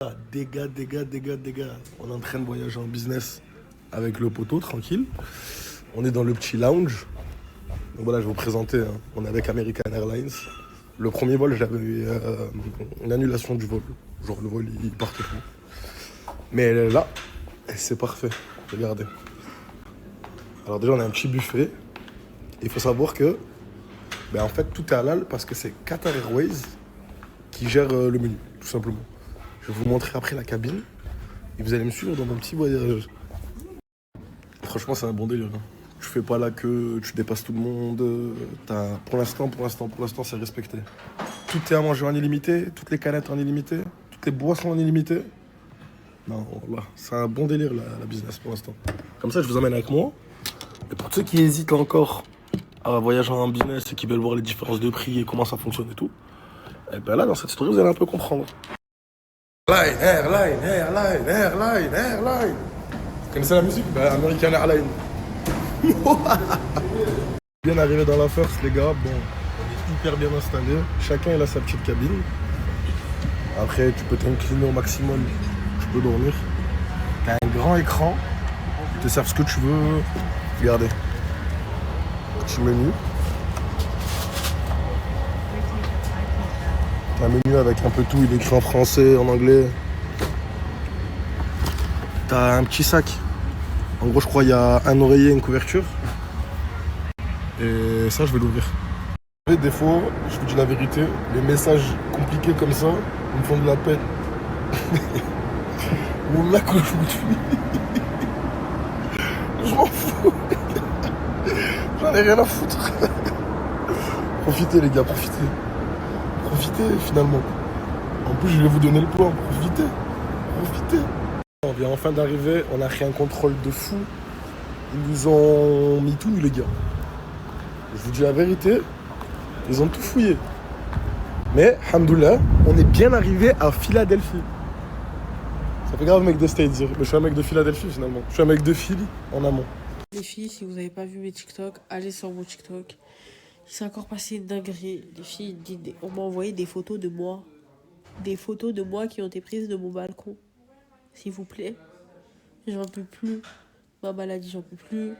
Ah, dégâts. On est en train de voyager en business avec le poteau, tranquille. On est dans le petit lounge. Donc voilà, je vais vous présenter, hein. On est avec American Airlines. Le premier vol, j'avais eu une annulation du vol. Genre le vol, il partait plus. Mais elle est là, et c'est parfait. Regardez. Alors déjà, on a un petit buffet. Il faut savoir que, en fait, tout est halal parce que c'est Qatar Airways qui gère le menu, tout simplement. Je vais vous montrer après la cabine et vous allez me suivre dans mon petit voyage. Franchement, c'est un bon délire, hein. Tu fais pas la queue, tu dépasses tout le monde. Pour l'instant, c'est respecté. Tout est à manger en illimité, toutes les canettes en illimité, toutes les boissons en illimité. Non, voilà, c'est un bon délire la business pour l'instant. Comme ça, je vous emmène avec moi. Et pour ceux qui hésitent encore à voyager en business et qui veulent voir les différences de prix et comment ça fonctionne et tout, et ben là, dans cette story, vous allez un peu comprendre. Airline. Vous connaissez la musique? American Airlines. Bien arrivé dans la first, les gars. Bon, on est hyper bien installé. Chacun il a sa petite cabine. Après, tu peux t'incliner au maximum. Tu peux dormir. T'as un grand écran. Ils te servent ce que tu veux. Regardez. Petit menu. Un menu avec un peu tout. Il est écrit en français, en anglais. T'as un petit sac. En gros, je crois il y a un oreiller et une couverture. Et ça, je vais l'ouvrir. Des fois, je vous dis la vérité, les messages compliqués comme ça, ils me font de la peine. Ou là, aujourd'hui, je m'en fous. J'en ai rien à foutre. Profitez, les gars, profitez. Profitez, finalement. En plus, je vais vous donner le plan. Profitez. On vient enfin d'arriver, on a fait un contrôle de fou. Ils nous ont mis tout nu, les gars. Je vous dis la vérité, ils ont tout fouillé. Mais, alhamdoulilah, on est bien arrivé à Philadelphie. Ça fait grave mec de States dire, mais je suis un mec de Philadelphie finalement. Je suis un mec de Philly en amont. Les filles, si vous n'avez pas vu mes TikTok, allez sur mon TikTok. Il s'est encore passé une dinguerie. Les filles, on m'a envoyé des photos de moi. Des photos de moi qui ont été prises de mon balcon. S'il vous plaît. J'en peux plus. Ma maladie, j'en peux plus.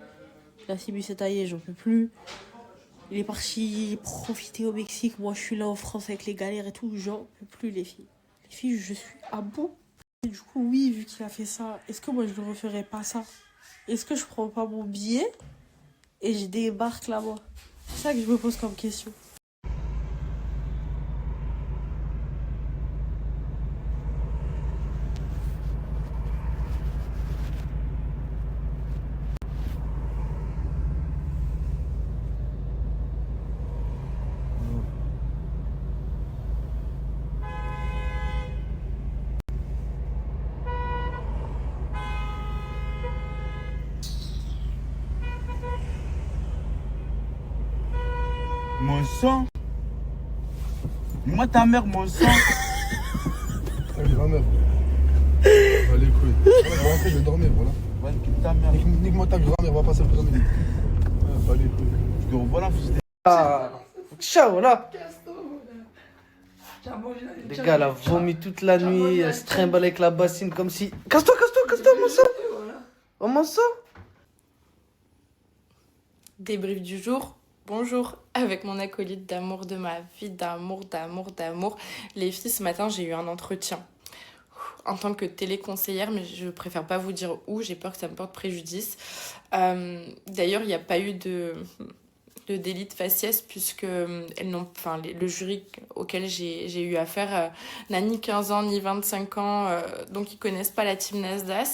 La Sibu s'est taillée, j'en peux plus. Il est parti profiter au Mexique. Moi, je suis là en France avec les galères et tout. J'en peux plus, les filles. Les filles, je suis à bout. Et du coup, oui, vu qu'il a fait ça, est-ce que moi, je ne referais pas ça? Est-ce que je prends pas mon billet et je débarque là-bas? C'est ça que je me pose comme question. Mon sang. Moi ta mère, mon sang. Allez, ma mère. Allez, couilles. Je vais rentrer, je vais dormir, voilà. Ouais, nique ta mère. Nique-moi ta grand-mère, va passer le premier. Ouais, allez, couilles. Je te revois là, fils de... Ah, ciao là. Les gars, elle a vomi toute la nuit, elle se trimballe avec la bassine comme si. Casse-toi, mon sang. Oh, mon sang. Débrief du jour. Bonjour, avec mon acolyte d'amour de ma vie, d'amour. Les filles, ce matin, j'ai eu un entretien en tant que téléconseillère, mais je préfère pas vous dire où, j'ai peur que ça me porte préjudice. D'ailleurs, il n'y a pas eu de délit de faciès puisque le jury auquel j'ai eu affaire n'a ni 15 ans ni 25 ans, donc ils connaissent pas la team Nasdaq.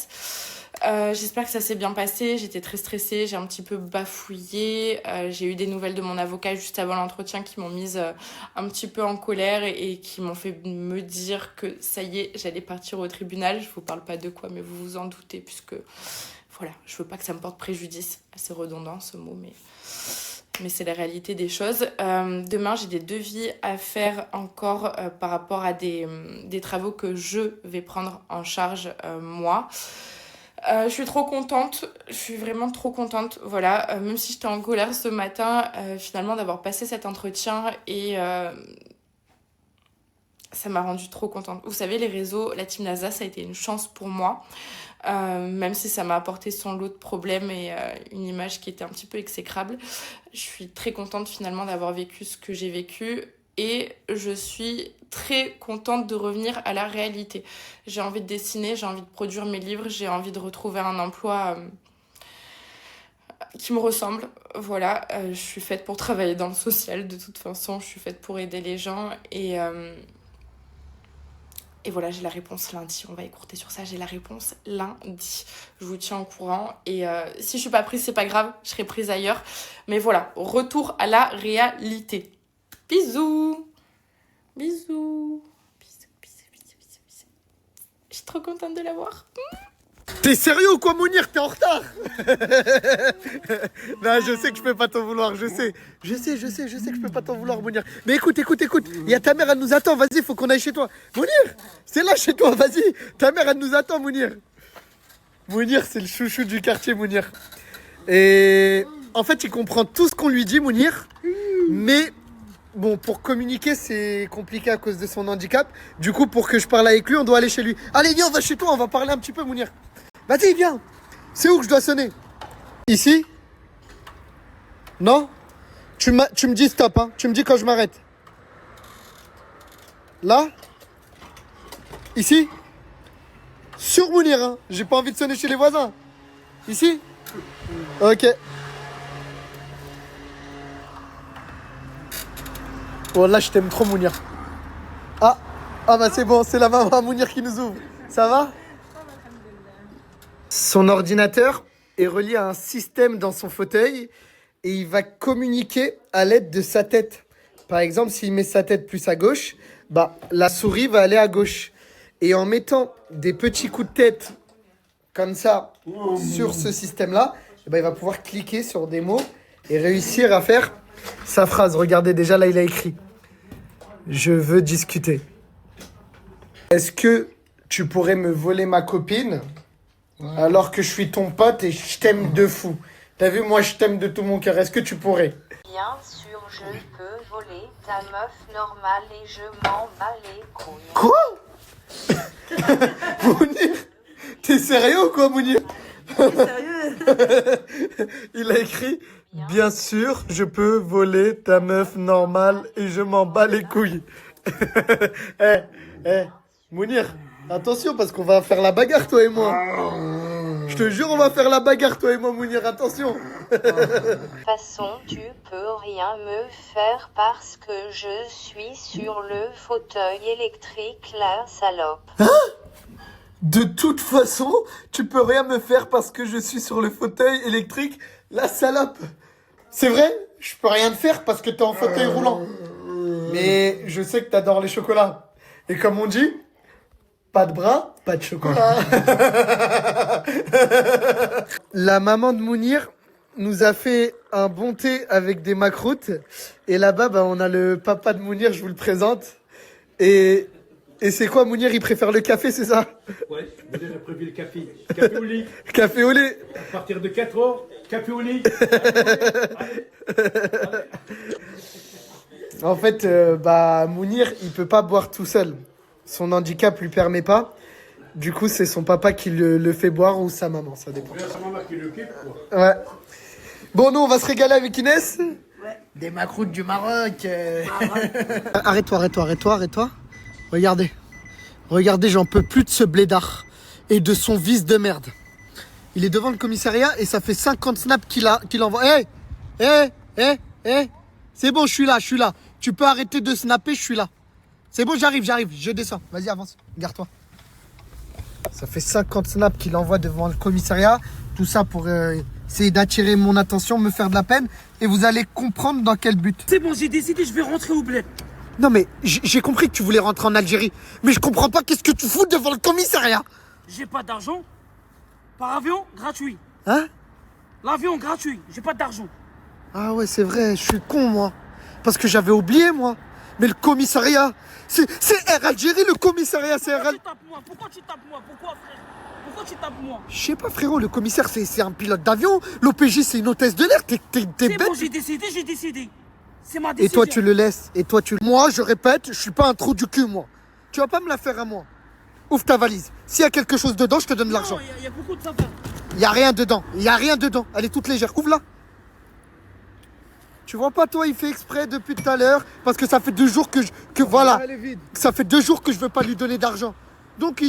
J'espère que ça s'est bien passé. J'étais très stressée, j'ai un petit peu bafouillé. J'ai eu des nouvelles de mon avocat juste avant l'entretien qui m'ont mise un petit peu en colère et qui m'ont fait me dire que ça y est, j'allais partir au tribunal. Je vous parle pas de quoi, mais vous vous en doutez puisque voilà, je veux pas que ça me porte préjudice. C'est redondant ce mot, mais c'est la réalité des choses. Demain, j'ai des devis à faire encore par rapport à des travaux que je vais prendre en charge moi. Je suis trop contente, je suis vraiment trop contente, voilà, même si j'étais en colère ce matin, finalement d'avoir passé cet entretien et ça m'a rendue trop contente. Vous savez, les réseaux, la team NASA, ça a été une chance pour moi. Même si ça m'a apporté son lot de problèmes et une image qui était un petit peu exécrable. Je suis très contente finalement d'avoir vécu ce que j'ai vécu et je suis très contente de revenir à la réalité. J'ai envie de dessiner, j'ai envie de produire mes livres, j'ai envie de retrouver un emploi qui me ressemble. Voilà, je suis faite pour travailler dans le social de toute façon, je suis faite pour aider les gens et voilà, j'ai la réponse lundi. On va écourter sur ça. J'ai la réponse lundi. Je vous tiens au courant. Et si je suis pas prise, c'est pas grave. Je serai prise ailleurs. Mais voilà, retour à la réalité. Bisous. Bisous. Bisous, bisous, bisous, bisous, bisous. Je suis trop contente de l'avoir. T'es sérieux ou quoi, Mounir? T'es en retard? Non, je sais que je peux pas t'en vouloir, je sais que je peux pas t'en vouloir, Mounir. Mais écoute, il y a ta mère, elle nous attend, vas-y, faut qu'on aille chez toi. Mounir, c'est là chez toi, vas-y. Ta mère, elle nous attend, Mounir. Mounir, c'est le chouchou du quartier, Mounir. Et en fait, il comprend tout ce qu'on lui dit, Mounir. Mais bon, pour communiquer, c'est compliqué à cause de son handicap. Du coup, pour que je parle avec lui, on doit aller chez lui. Allez, viens, on va chez toi, on va parler un petit peu, Mounir. Vas-y, viens. C'est où que je dois sonner? Ici? Non? Tu me dis stop, hein. Tu me dis quand je m'arrête. Là? Ici? Sur Mounir, hein. J'ai pas envie de sonner chez les voisins. Ici? Ok. Oh là, je t'aime trop, Mounir. Ah bah c'est bon, c'est la maman Mounir qui nous ouvre. Ça va? Son ordinateur est relié à un système dans son fauteuil et il va communiquer à l'aide de sa tête. Par exemple, s'il met sa tête plus à gauche, bah la souris va aller à gauche. Et en mettant des petits coups de tête comme ça sur ce système-là, bah, il va pouvoir cliquer sur des mots et réussir à faire sa phrase. Regardez, déjà là, il a écrit « Je veux discuter ». Est-ce que tu pourrais me voler ma copine alors que je suis ton pote et je t'aime de fou? T'as vu, moi, je t'aime de tout mon cœur. Est-ce que tu pourrais? Bien sûr, je peux voler ta meuf normale et je m'en bats les couilles. Quoi? Mounir, t'es sérieux ou quoi, Mounir? Il a écrit « Bien sûr, je peux voler ta meuf normale et je m'en bats les couilles. » Mounir, attention parce qu'on va faire la bagarre, toi et moi. Je te jure, on va faire la bagarre, toi et moi, Mounir, attention. De toute façon, tu peux rien me faire parce que je suis sur le fauteuil électrique, la salope. De toute façon, tu peux rien me faire parce que je suis sur le fauteuil électrique, la salope. C'est vrai? Je peux rien te faire parce que t'es en fauteuil roulant. Mais je sais que t'adores les chocolats. Et comme on dit, pas de bras, pas de chocolat. La maman de Mounir nous a fait un bon thé avec des macroutes. Et là-bas, bah, on a le papa de Mounir, je vous le présente. Et c'est quoi, Mounir, il préfère le café, c'est ça? Ouais, Mounir a prévu le café. Café au lit. Café au lait. À partir de 4 heures, café au lit. En fait, bah, Mounir, il peut pas boire tout seul. Son handicap lui permet pas. Du coup, c'est son papa qui le fait boire ou sa maman, ça dépend. C'est sa maman qui l'occupe, quoi. Ouais. Bon, nous, on va se régaler avec Inès. Ouais. Des macroutes du Maroc. Arrête-toi. Regardez, j'en peux plus de ce blédard et de son vice de merde. Il est devant le commissariat et ça fait 50 snaps qu'il envoie. C'est bon, je suis là. Tu peux arrêter de snapper, je suis là. C'est bon, j'arrive, je descends. Vas-y, avance, garde-toi. Ça fait 50 snaps qu'il envoie devant le commissariat. Tout ça pour essayer d'attirer mon attention, me faire de la peine. Et vous allez comprendre dans quel but. C'est bon, j'ai décidé, je vais rentrer au bled. Non mais, j'ai compris que tu voulais rentrer en Algérie. Mais je comprends pas, qu'est-ce que tu fous devant le commissariat? J'ai pas d'argent. Par avion, gratuit. Hein? L'avion, gratuit. J'ai pas d'argent. Ah ouais, c'est vrai, je suis con, moi. Parce que j'avais oublié, moi. Mais le commissariat, c'est Air Algérie, le commissariat, c'est Air Algérie. Pourquoi tu tapes moi? Pourquoi, frère? Pourquoi tu tapes moi? Je sais pas, frérot, le commissaire, c'est un pilote d'avion. L'OPJ, c'est une hôtesse de l'air. T'es bête. C'est bon, j'ai décidé. C'est ma décision. Et toi, tu le laisses. Moi, je répète, je suis pas un trou du cul, moi. Tu vas pas me la faire à moi. Ouvre ta valise. S'il y a quelque chose dedans, je te donne l'argent. Non, il y a beaucoup de affaires. Il y a rien dedans. Il y a rien dedans. Elle est toute légère. Ouvre-la. Tu vois pas, toi, il fait exprès depuis tout à l'heure parce que ça fait 2 jours que voilà. Elle est vide. Ça fait 2 jours que je veux pas lui donner d'argent. Donc,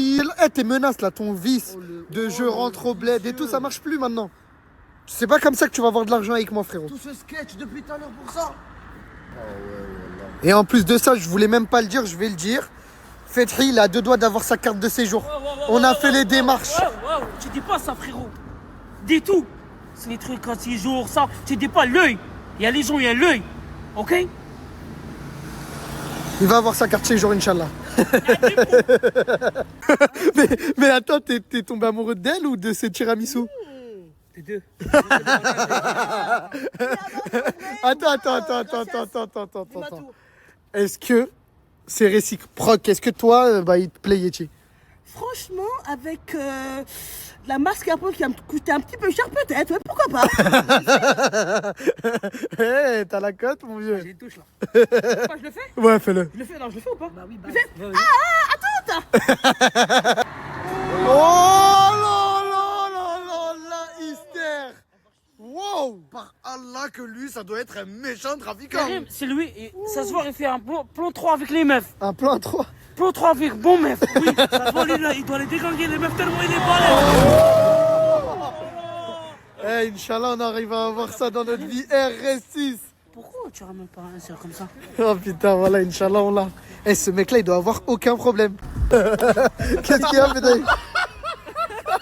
tes menaces là, ton vice de je rentre au bled et tout, ça marche plus maintenant. C'est pas comme ça que tu vas avoir de l'argent avec moi, frérot. Tout ce sketch depuis tout à l'heure pour ça. Et en plus de ça, je voulais même pas le dire, je vais le dire. Fethi, il a 2 doigts d'avoir sa carte de séjour. On a fait les démarches. Wow, tu dis pas ça, frérot. Dis tout. C'est les trucs à 6 jours, ça. Tu dis pas l'œil. Il y a les gens, il y a l'œil. Ok? Il va avoir sa carte de séjour, Inch'Allah. mais attends, t'es tombé amoureux d'elle ou de ces tiramisu? Les deux. Attends. Est-ce que c'est réciproque? Est-ce que toi, il te plaît, Yeti? Franchement, avec la masque à peau qui va me coûter un petit peu cher peut-être, ouais, pourquoi pas. Hé, t'as la cote, mon vieux. J'ai une touche là. Quoi, je le fais? Ouais, fais-le. Je le fais, non, je le fais ou pas? Bah oui, bah Je fais- oui. Attends. Oh là, hystère. Wow. Par Allah que lui, ça doit être un méchant trafiquant. Karim, c'est lui. Et ça se voit, il fait un plan 3 avec les meufs. Un plan 3. Plan 3 avec bon meuf. Oui, ça se voit, il doit les déganguer les meufs tellement il est balèze. Eh, Inch'Allah, on arrive à avoir ça dans notre vie. RS6. Pourquoi tu ramènes pas un seul comme ça? Oh putain, voilà, Inch'Allah, on l'a. Eh, ce mec-là, il doit avoir aucun problème. Qu'est-ce qu'il y a, Fethi?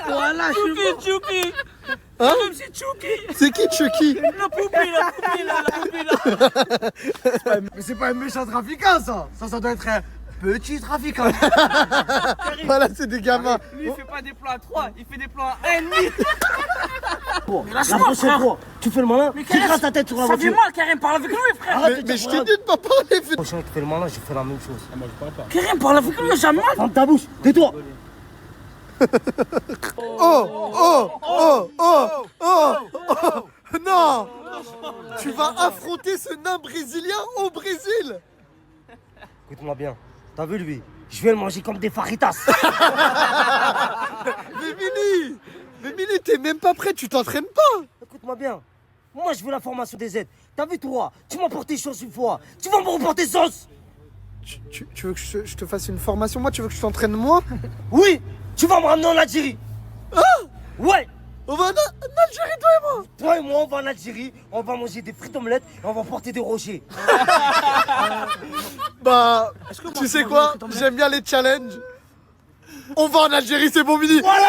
Voilà, Chouki. Hein? Même c'est Chouki. C'est qui, Chucky? La poupée là. Mais c'est pas un méchant trafiquant, ça. Ça doit être un petit trafiquant. Voilà, c'est des gamins. Lui, il fait pas des plans à 3, il fait des plans à 1,5. La prochaine fois, tu fais le malin, Mais tu Karim, grattes ta tête sur la ça fait voiture. mal, Karim, parle avec lui, frère. Mais je t'ai dit de pas parler, Fethi. La prochaine fois que tu fais le malin, je fais la même chose. Karim, parle avec lui, j'ai mal. Ferme ta bouche, tais-toi. Non. Tu vas affronter ce nain brésilien au Brésil. Écoute-moi bien, t'as vu lui? Je vais le manger comme des faritas. Mais Mini, t'es même pas prêt, tu t'entraînes pas. Écoute-moi bien, moi je veux la formation des aides. T'as vu toi? Tu m'as porté chance une fois, tu vas me reporter sauce. Tu veux que je te fasse une formation, moi? Tu veux que je t'entraîne, moi? Oui, tu vas me ramener en Algérie. Ah. Ouais. On va en Algérie, toi et moi. Toi et moi, on va en Algérie, on va manger des frites omelettes et on va porter des rochers. Bah, tu sais quoi? J'aime bien les challenges. On va en Algérie, c'est bon, Mini. Voilà.